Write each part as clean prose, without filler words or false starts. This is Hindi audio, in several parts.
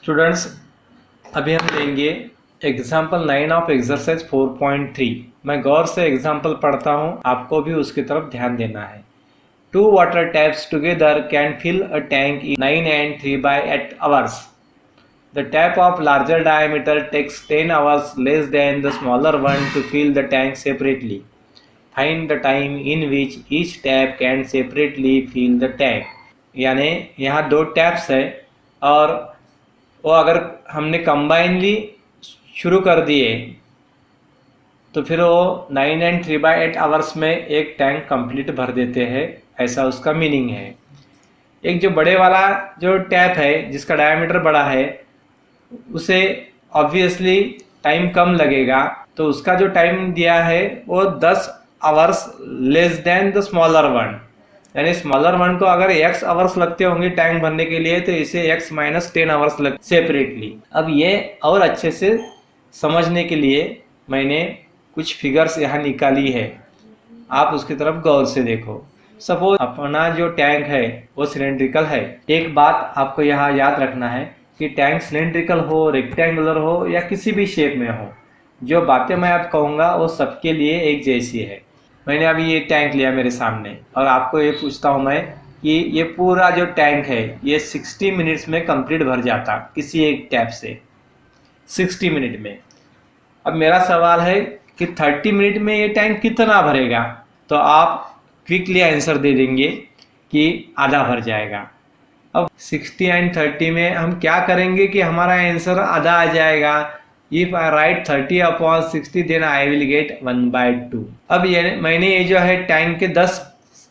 स्टूडेंट्स, अभी हम लेंगे एग्जाम्पल 9 ऑफ एक्सरसाइज 4.3। मैं गौर से एग्जाम्पल पढ़ता हूँ, आपको भी उसकी तरफ ध्यान देना है। 2 water taps together can fill a tank in 9 and 3/8 hours. The tap of larger diameter takes 10 hours less than the smaller one to fill the tank separately. Find the time in which each tap can separately fill the tank. यानी यहाँ दो टैप्स है और वो अगर हमने कंबाइनली शुरू कर दिए तो फिर वो 9 and 3/8 आवर्स में एक टैंक कंप्लीट भर देते हैं, ऐसा उसका मीनिंग है। एक जो बड़े वाला जो टैप है जिसका डायमीटर बड़ा है उसे ऑब्वियसली टाइम कम लगेगा, तो उसका जो टाइम दिया है वो 10 hours less than the smaller one. यानी स्मॉलर वन को अगर x आवर्स लगते होंगे टैंक भरने के लिए तो इसे x माइनस 10 आवर्स लग सेपरेटली। अब ये और अच्छे से समझने के लिए मैंने कुछ फिगर्स यहाँ निकाली है, आप उसकी तरफ गौर से देखो। सपोज अपना जो टैंक है वो सिलेंड्रिकल है। एक बात आपको यहाँ याद रखना है कि टैंक सिलेंड्रिकल हो, रेक्टेंगुलर हो या किसी भी शेप में हो, जो बातें मैं आप कहूँगा वो सबके लिए एक जैसी है। मैंने अभी ये टैंक लिया मेरे सामने और आपको ये पूछता हूँ मैं कि ये पूरा जो टैंक है ये 60 मिनट्स में कंप्लीट भर जाता किसी एक टैप से, 60 मिनट में। अब मेरा सवाल है कि 30 मिनट में ये टैंक कितना भरेगा, तो आप क्विकली आंसर दे देंगे कि आधा भर जाएगा। अब 60 एंड 30 में हम क्या करेंगे कि हमारा आंसर आधा आ जाएगा। If I write 30/60 then I will get 1/2। अब ये मैंने ये जो है टैंक के 10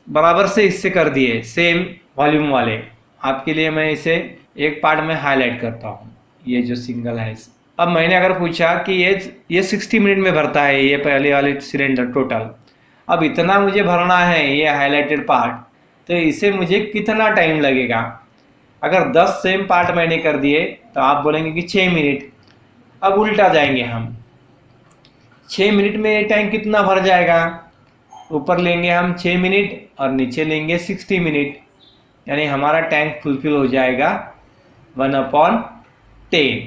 बराबर से हिस्से कर दिए सेम वॉल्यूम वाले। आपके लिए मैं इसे एक पार्ट में हाईलाइट करता हूँ, ये जो सिंगल है। अब मैंने अगर पूछा कि ये 60 मिनट में भरता है ये पहले वाले सिलेंडर टोटल, अब इतना मुझे भरना है ये हाईलाइटेड पार्ट, तो इसे मुझे कितना टाइम लगेगा। अगर 10 सेम पार्ट मैंने कर दिए तो आप बोलेंगे कि 6 मिनट। अब उल्टा जाएंगे हम, 6 मिनट में ये टैंक कितना भर जाएगा। ऊपर लेंगे हम 6 मिनट और नीचे लेंगे 60 मिनट, यानी हमारा टैंक फुलफिल हो जाएगा 1/10।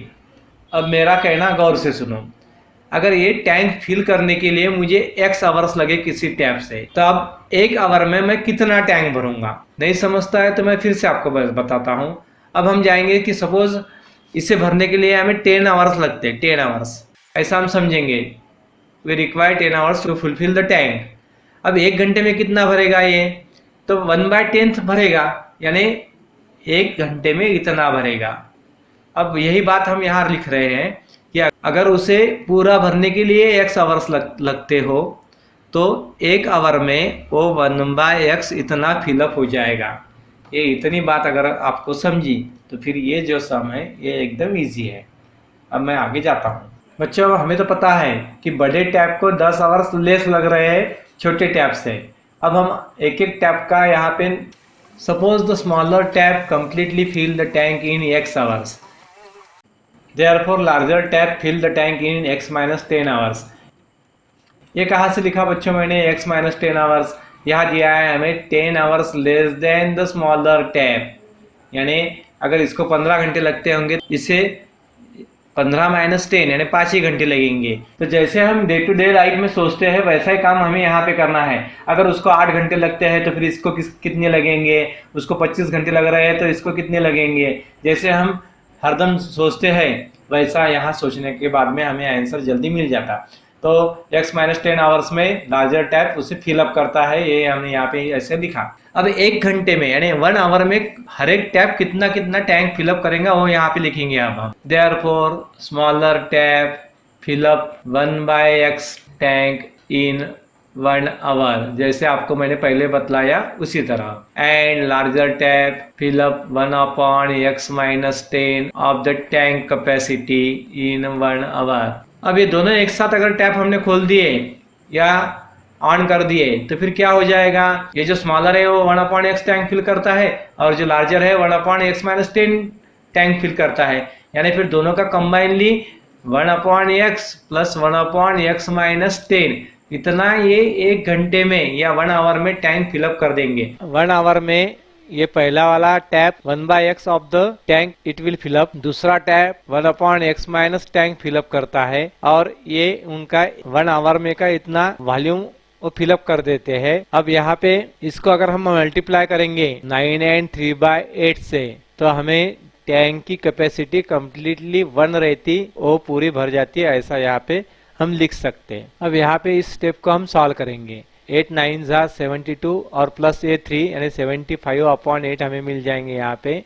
अब मेरा कहना गौर से सुनो, अगर ये टैंक फिल करने के लिए मुझे x आवर्स लगे किसी टैप से, तो अब 1 आवर में मैं कितना टैंक भरूंगा। नहीं समझता है तो मैं फिर से आपको बताता हूँ। अब हम जाएंगे कि सपोज इसे भरने के लिए हमें 10 आवर्स लगते हैं, 10 आवर्स ऐसा हम समझेंगे। We require 10 hours to fulfil the tank. अब 1 घंटे में कितना भरेगा ये, तो 1/10 भरेगा, यानी 1 घंटे में इतना भरेगा। अब यही बात हम यहाँ लिख रहे हैं कि अगर उसे पूरा भरने के लिए x आवर्स लगते हो तो 1 आवर में वो 1/x इतना फिलअप हो जाएगा। ये इतनी बात अगर आपको समझी तो फिर ये जो सम है ये एकदम इजी है। अब मैं आगे जाता हूँ। बच्चों, हमें तो पता है कि बड़े टैप को 10 आवर्स लेस लग रहे हैं छोटे टैप से। अब हम एक एक टैप का यहाँ पे, suppose the smaller tap completely fill the tank in x hours, therefore larger tap fill the tank in x minus 10 hours. ये कहाँ से लिखा बच्चों मैंने x माइनस 10 आवर्स? यहाँ दिया है हमें 10 hours less than the smaller tap, यानी अगर इसको 15 घंटे लगते होंगे इसे 15 माइनस 10 यानी 5 ही घंटे लगेंगे। तो जैसे हम डे टू डे लाइफ में सोचते हैं वैसा ही काम हमें यहाँ पे करना है। अगर उसको 8 घंटे लगते हैं तो फिर इसको कितने लगेंगे, उसको 25 घंटे लग रहे हैं तो इसको कितने लगेंगे। जैसे हम हरदम सोचते हैं वैसा यहाँ सोचने के बाद में हमें आंसर जल्दी मिल जाता। तो x माइनस 10 आवर्स में लार्जर टैप उसे फिलअप करता है, ये हमने यहाँ पे ऐसे लिखा। अब 1 घंटे में यानी 1 आवर में हर एक टैप कितना कितना टैंक फिलअप करेगा वो यहाँ पे लिखेंगे अब हम। Therefore smaller tap fill up 1/x tank in 1 hour, जैसे आपको मैंने पहले बतलाया उसी तरह। And larger tap fill up 1/x minus 10 of the tank capacity in 1 hour. अब ये दोनों एक साथ अगर टैप हमने खोल दिए या ऑन कर दिए तो फिर क्या हो जाएगा, ये जो स्मॉलर है वो 1/x टैंक फिल करता है और जो लार्जर है 1/x माइनस 10 टैंक फिल करता है, यानी फिर दोनों का combinedly 1/x plus 1/x minus 10 इतना ये 1 घंटे में या 1 आवर में टैंक फिलअप कर देंगे। 1 आवर में ये पहला वाला tap 1/x of the tank it will fill up, दूसरा tap 1/x minus tank fill up करता है और ये उनका 1 आवर में का इतना वॉल्यूम वो फिलअप कर देते हैं। अब यहाँ पे इसको अगर हम मल्टीप्लाई करेंगे 9 and 3/8 से तो हमें टैंक की कैपेसिटी कम्प्लीटली 1 रहती, वो पूरी भर जाती है, ऐसा यहाँ पे हम लिख सकते हैं। अब यहाँ पे इस स्टेप को हम सॉल्व करेंगे। 8 9 72 और प्लस ये 3 यानी 75/8 हमें मिल जाएंगे यहाँ पे,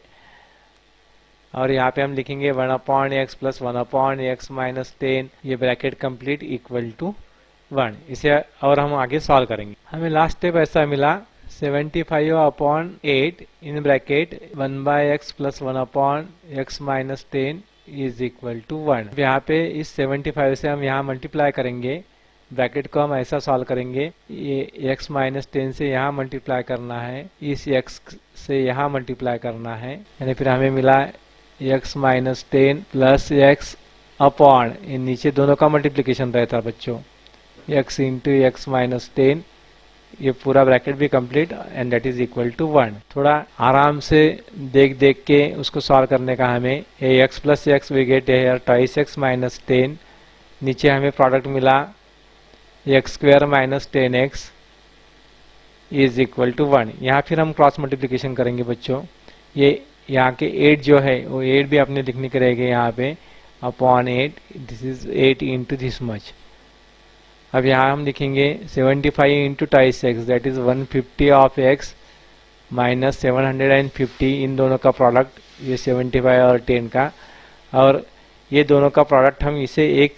और यहाँ पे हम लिखेंगे 1/x प्लस 1/x माइनस 10, ये ब्रैकेट कंप्लीट इक्वल टू 1। इसे और हम आगे सॉल्व करेंगे। हमें लास्ट स्टेप ऐसा मिला 75/8 in bracket 1/x plus 1/x minus 10 is equal to 1। यहाँ पे इस 75 से हम यहाँ मल्टीप्लाई करेंगे, ब्रैकेट को हम ऐसा सॉल्व करेंगे, ये x माइनस 10 से यहाँ मल्टीप्लाई करना है, इस x से यहाँ मल्टीप्लाई करना है, यानी फिर हमें मिला x minus 10 plus x upon, नीचे दोनों का मल्टीप्लिकेशन रहता है बच्चों, x इंटू x माइनस 10, ये पूरा ब्रैकेट भी complete and that is equal to 1। थोड़ा आराम से देख देख के उसको सॉल्व करने का हमें x plus x we get here twice x minus 10, नीचे हमें प्रोडक्ट मिला x square minus 10x is equal to 1। यहाँ फिर हम क्रॉस मल्टीप्लिकेशन करेंगे बच्चों, ये यहाँ के 8 जो है वो 8 भी अपने लिखने के रहेंगे यहाँ पे upon 8, this is 8 into this much. अब यहाँ हम लिखेंगे 75 into twice x that is 150 of x minus 750, इन दोनों का प्रोडक्ट ये 75 और 10 का, और ये दोनों का प्रोडक्ट हम इसे एक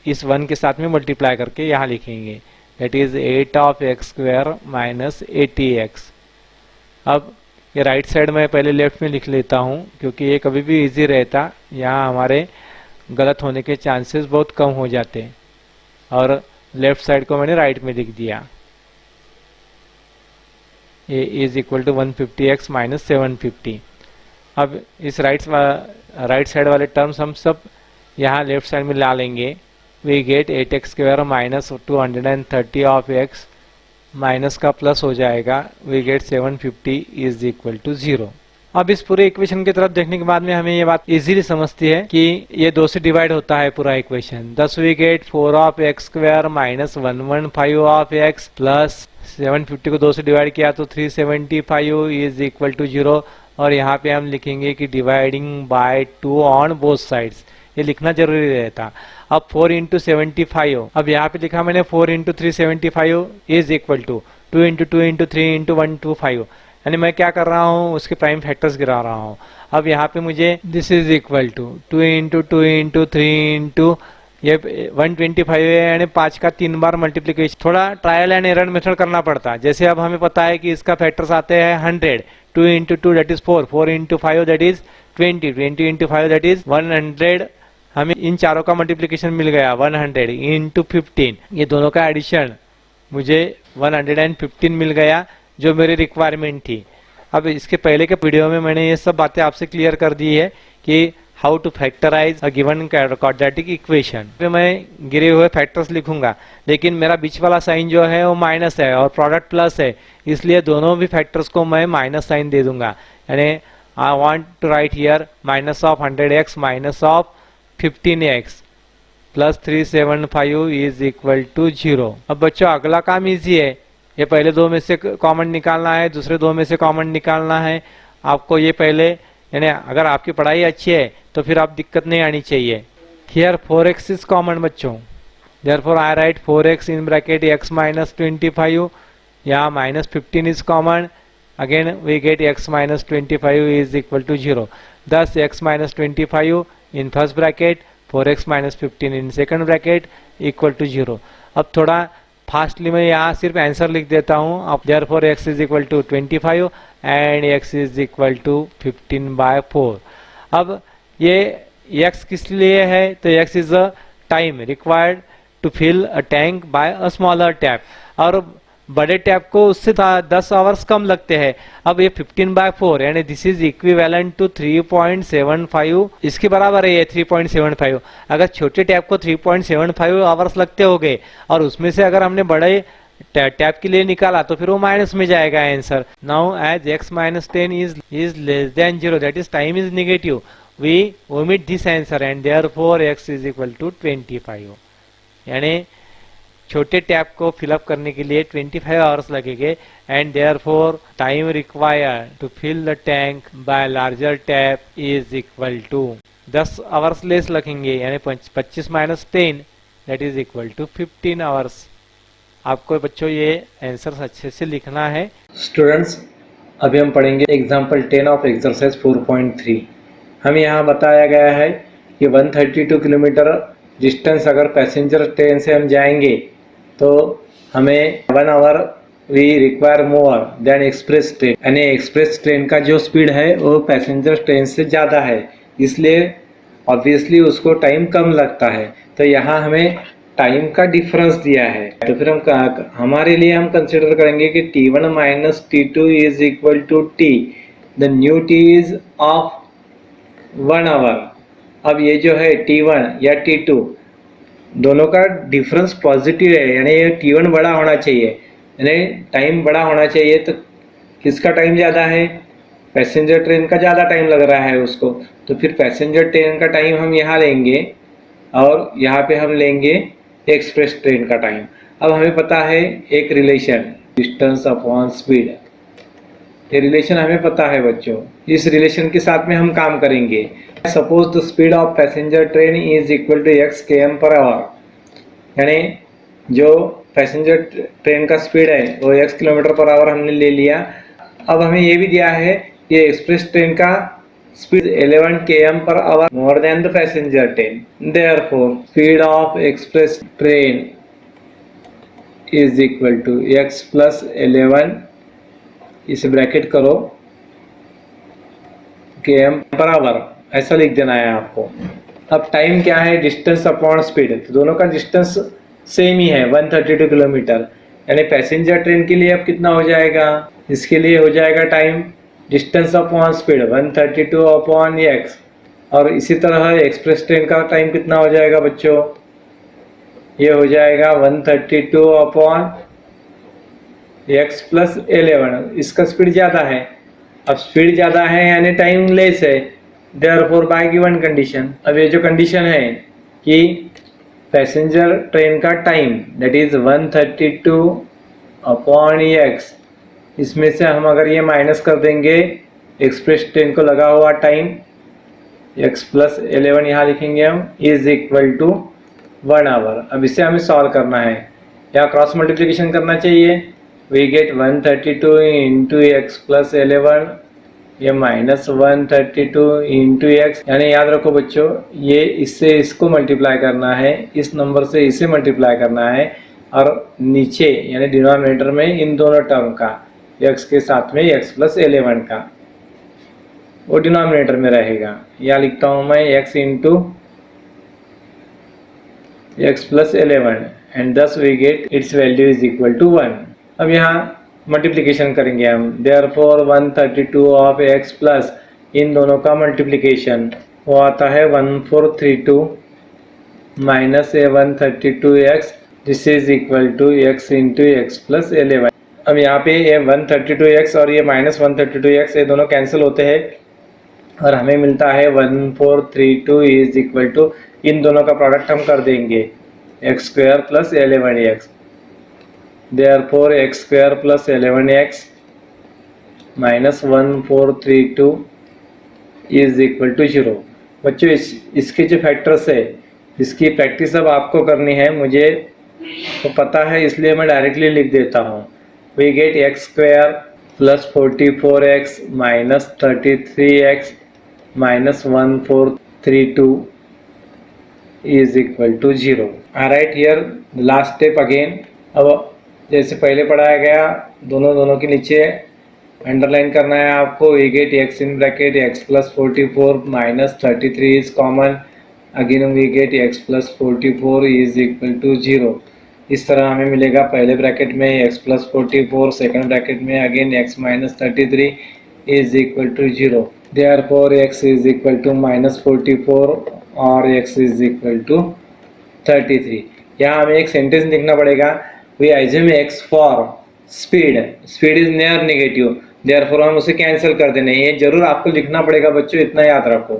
इस 1 के साथ में मल्टीप्लाई करके यहाँ लिखेंगे, that is 8 of x square minus 80x। अब ये राइट साइड में पहले लेफ्ट में लिख लेता हूँ क्योंकि ये कभी भी इजी रहता, यहाँ हमारे गलत होने के चांसेस बहुत कम हो जाते हैं, और लेफ्ट साइड को मैंने राइट में लिख दिया, ये is equal to 150x minus 750। अब इस राइट साइड वाले टर्म्स हम सब यहाँ लेफ्ट साइड में ला लेंगे, we get 8x square minus 230 of x, minus का प्लस हो जाएगा, we get 750 is equal to 0। अब इस पूरे इक्वेशन की तरफ देखने के बाद में हमें ये बात इजीली समझती है कि ये 2 से डिवाइड होता है पूरा equation. thus we get 4 of x square minus 115 of x plus 750 को 2 से डिवाइड किया तो 375 इज इक्वल टू 0, और यहाँ पे हम लिखेंगे कि dividing by 2 on both sides, ये लिखना जरूरी रहता। अब 4 इंटू 75, अब यहाँ पे लिखा मैंने 4 into 375 is equal to 2 into 2 into 3 into 125, यानी मैं क्या कर रहा हूँ उसके प्राइम फैक्टर्स गिरा रहा हूँ। अब यहाँ पे मुझे this is equal to 2 into 2 into 3 into ये 125 है, यानी 5 का 3 बार मल्टीप्लीकेशन, थोड़ा ट्रायल एंड एरर मेथड करना पड़ता है। जैसे अब हमें पता है कि इसका फैक्टर्स आते हैं 100, 2 into 2 that is 4, 4 into 5 that is 20, 20 into 5 that is 100, हमें इन चारों का मल्टीप्लिकेशन मिल गया 100 इंटू 15, ये दोनों का एडिशन मुझे 115 मिल गया जो मेरी रिक्वायरमेंट थी। अब इसके पहले के वीडियो में मैंने ये सब बातें आपसे क्लियर कर दी है कि how to factorise a given quadratic equation. पे मैं गिरे हुए फैक्टर्स लिखूंगा, लेकिन मेरा बीच वाला साइन जो है वो माइनस है और प्रोडक्ट प्लस है, इसलिए दोनों भी फैक्टर्स को मैं माइनस साइन दे दूंगा, यानी I want to write here minus of 100x minus of 15x plus 375 is equal to 0। अब बच्चों अगला काम इजी है, ये पहले 2 में से कॉमन निकालना है, दूसरे 2 में से कॉमन निकालना है आपको। ये पहले, यानी अगर आपकी पढ़ाई अच्छी है तो फिर आप दिक्कत नहीं आनी चाहिए। हियर 4x इज कॉमन बच्चों, therefore I write 4x in bracket x minus 25, यहाँ minus 15 is common, again we get x minus 25 is equal to 0। thus x minus 25 in first bracket, 4x minus 15 in second bracket equal to 0। अब थोड़ा फास्टली मैं यहाँ सिर्फ आंसर लिख देता हूँ। अब therefore x is equal to 25 and x is equal to 15/4। अब ये x किस लिए है, तो x is a time required to fill a tank by a smaller tap, और बड़े टैप को उससे 10 आवर्स कम लगते हैं। अब ये 15/4 यानी दिस इज इक्विवेलेंट टू 3.75, इसके बराबर है ये 3.75। अगर छोटे टैप को 3.75 आवर्स लगते हो गए और उसमें से अगर हमने बड़े टैप के लिए निकाला तो फिर वो माइनस में जाएगा answer. Now as x minus 10 is less than 0, that is time is negative, we omit this answer and therefore x is equal to 25। यानी छोटे टैप को फिलअप करने के लिए 25 आवर्स लगेंगे and therefore time required to fill the tank by larger tap is equal to 10 hours less लगेंगे, यानी 25 minus 10 that is equal to 15 hours. आपको बच्चों ये आंसर अच्छे से लिखना है। स्टूडेंट्स, अभी हम पढ़ेंगे एग्जाम्पल 10 ऑफ एक्सरसाइज 4.3। हमें यहाँ बताया गया है कि 132 किलोमीटर डिस्टेंस अगर पैसेंजर ट्रेन से हम जाएंगे तो हमें 1 hour we require more than express train, यानी एक्सप्रेस ट्रेन का जो स्पीड है वो पैसेंजर ट्रेन से ज़्यादा है, इसलिए ऑब्वियसली उसको टाइम कम लगता है। तो यहाँ हमें टाइम का डिफरेंस दिया है, तो फिर हम हमारे लिए हम कंसिडर करेंगे कि T1 minus T2 is equal to T, the new T is of 1 hour. अब ये जो है T1 या T2 दोनों का डिफरेंस पॉजिटिव है, यानी ये T1 बड़ा होना चाहिए, यानी टाइम बड़ा होना चाहिए। तो किसका टाइम ज़्यादा है? पैसेंजर ट्रेन का ज़्यादा टाइम लग रहा है उसको, तो फिर पैसेंजर ट्रेन का टाइम हम यहाँ लेंगे और यहाँ पे हम लेंगे एक्सप्रेस ट्रेन का टाइम। अब हमें पता है एक रिलेशन, डिस्टेंस अपॉन स्पीड, ये रिलेशन हमें पता है बच्चों। इस रिलेशन के साथ में हम काम करेंगे। Suppose the speed of passenger train is equal to x km per hour, यानी जो पैसेंजर ट्रेन का स्पीड है वो x किलोमीटर पर आवर हमने ले लिया। अब हमें ये भी दिया है कि एक्सप्रेस ट्रेन का speed 11 km per hour more than the passenger train, therefore speed of express train is equal to x plus 11, इसे ब्रैकेट करो, km पर आवर, ऐसा लिख देना है आपको। अब टाइम क्या है? डिस्टेंस अपॉन स्पीड, तो दोनों का डिस्टेंस सेम ही है 132 किलोमीटर, यानी पैसेंजर ट्रेन के लिए अब कितना हो जाएगा? इसके लिए हो जाएगा time distance upon speed 132 upon x, और इसी तरह एक्सप्रेस ट्रेन का टाइम कितना हो जाएगा बच्चों? ये हो जाएगा 132 अपॉन x प्लस 11। इसका स्पीड ज़्यादा है, अब स्पीड ज़्यादा है यानी टाइम लेस है, देयरफॉर बाय गिवन कंडीशन। अब ये जो कंडीशन है कि पैसेंजर ट्रेन का time that is 132 upon x, इसमें से हम अगर ये माइनस कर देंगे एक्सप्रेस ट्रेन को लगा हुआ टाइम, x प्लस 11 यहाँ लिखेंगे हम, इज इक्वल टू 1 आवर। अब इसे हमें सॉल्व करना है, या क्रॉस मल्टीप्लिकेशन करना चाहिए। We get 132 into x plus 11, ये माइनस 132 इंटू एक्स, यानी याद रखो बच्चों ये इससे इसको मल्टीप्लाई करना है, इस नंबर से इसे मल्टीप्लाई करना है, और नीचे यानी डिनोमिनेटर में इन दोनों टर्म का x के साथ में x प्लस 11 का वो डिनोमिनेटर में रहेगा। या लिखता हूँ मैं x into x plus 11 and दस we get its value is equal to 1। अब यहाँ मल्टीप्लिकेशन करेंगे हम, देयरफॉर 132 ऑफ x प्लस इन दोनों का मल्टीप्लिकेशन वो आता है 1432 minus 132x, this is equal to x into x plus 11। अब यहाँ पे ये 132x और ये माइनस 132x ये दोनों कैंसिल होते हैं और हमें मिलता है 1432 इज इक्वल टू, इन दोनों का प्रोडक्ट हम कर देंगे x square plus 11x, therefore x square plus 11x minus 1432 is equal to 0। बच्चों इसके जो फैक्टर्स है इसकी प्रैक्टिस अब आपको करनी है, मुझे तो पता है इसलिए मैं डायरेक्टली लिख देता हूँ। We get x square plus 44x minus 33x minus 1432 is equal to 0। alright, here the last step again। अब जैसे पहले पढ़ाया गया दोनों के नीचे अंडरलाइन करना है आपको। We get x in bracket x plus 44 minus 33 is common, again we get x plus 44 is equal to 0। इस तरह हमें मिलेगा पहले ब्रैकेट में x प्लस 44, सेकेंड ब्रैकेट में again x minus 33 is equal to 0। Therefore x is equal to minus 44 और x इज इक्वल टू 33। यहाँ हमें एक सेंटेंस लिखना पड़ेगा, we assume x for speed, speed is near negative, therefore हम उसे कैंसिल कर देंगे। ये जरूर आपको लिखना पड़ेगा बच्चों, इतना याद रखो।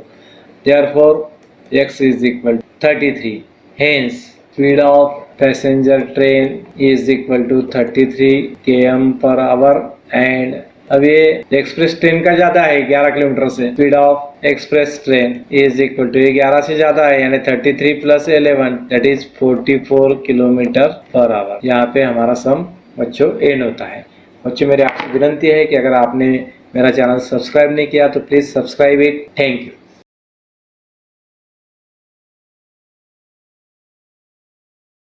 Therefore x is equal 33, hence speed of passenger train is equal to 33 km/h। And अब ये एक्सप्रेस ट्रेन का ज्यादा है 11 किलोमीटर से, speed of express train is equal to 11 से ज्यादा है, यानी 33 + 11 दैट इज 44 km/h। यहाँ पे हमारा सम बच्चों एंड होता है। बच्चों मेरी आपसे विनती है कि अगर आपने मेरा चैनल सब्सक्राइब नहीं किया तो please subscribe it. Thank you.